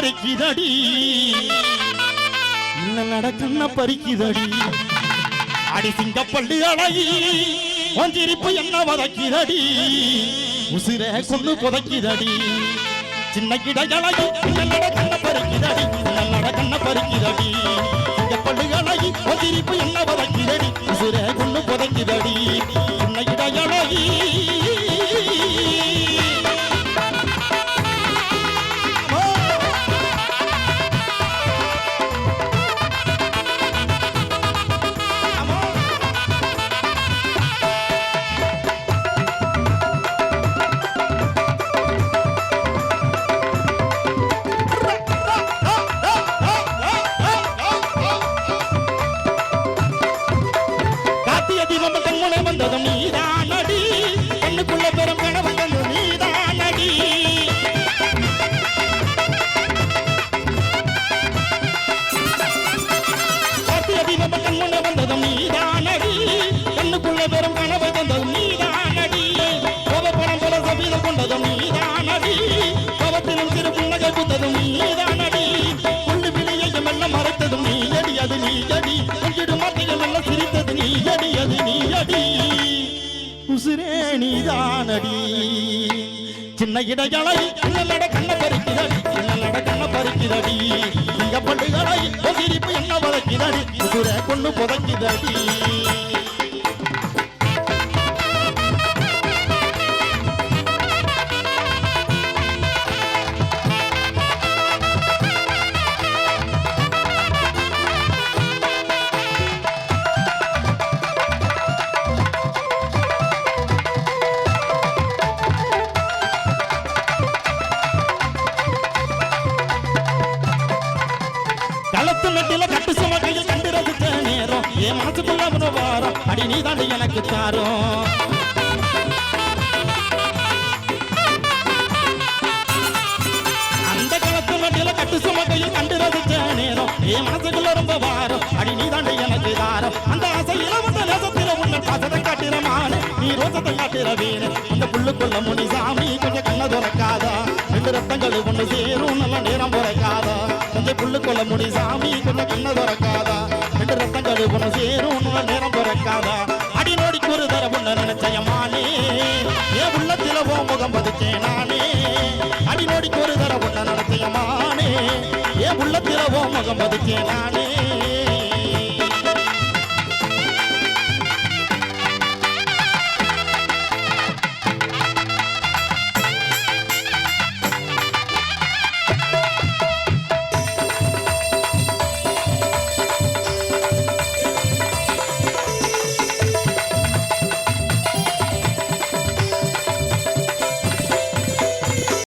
பறிக்குதடி கண்ண பறிக்குதடி அடி சிங்கப்பள்ளி அழகி ஒஞ்சிரிப்பு என்ன வதக்கிதடி உசிர கொண்டு புதைக்குதடி சின்ன கிடகழகி கண்ண பறிக்குதடி கண்ண பறிக்குதடி சிங்கப்பள்ளி அழகி ஒஞ்சிரிப்பு என்ன வதக்கிதடி உசிர கொண்டு புதைக்குதடி சின்ன கிடகழகி சின்ன இடைகளை கண்ண பறிக்குதடி கண்ண பறிக்குதடி சிங்கப்பள்ளிகளை சிரிப்பு என்ன வதக்கிதடி உசுர கொண்டு புதைக்குதடி அடி நீ தாண்டி எனக்கு தாரும் அந்த காலத்து மட்டில கட்டு சுமக்கையில் கண்டு ரசிச்ச நேரம் என் மனசுக்குள்ள ரொம்ப வாரம் அடி நீ தாண்டி எனக்கு தாரம் அந்த ஆசையில வந்த நேசத்தில உன்னை பாசத்தை காட்டுற மான நீ ரோசத்தை காட்டுற வீணு அந்த புள்ளுக்குள்ள முனி சாமி கொஞ்சம் கண்ண துறக்காதா ரெண்டு ரத்தங்கள் ஒண்ணு சேரும் நல்ல நேரம் துறக்காதா கொஞ்சம் புள்ளுக்குள்ள முனி சாமி கொஞ்சம் கண்ண துறக்காதா ரெண்டு ரத்தங்கள் ஒண்ணு சேரும் நல்ல நேரம் துறக்காதா அடி நோடிக்கு ஒரு தர உன்ன நினைச்சயமானே என் உள்ளத்தில ஓ முகம் பதிச்சேன் நானே அடி நோடிக்கு ஒரு தர உன்ன நினைச்சயமானே என் உள்ளத்தில ஓ முகம் பதிச்சேன் நானே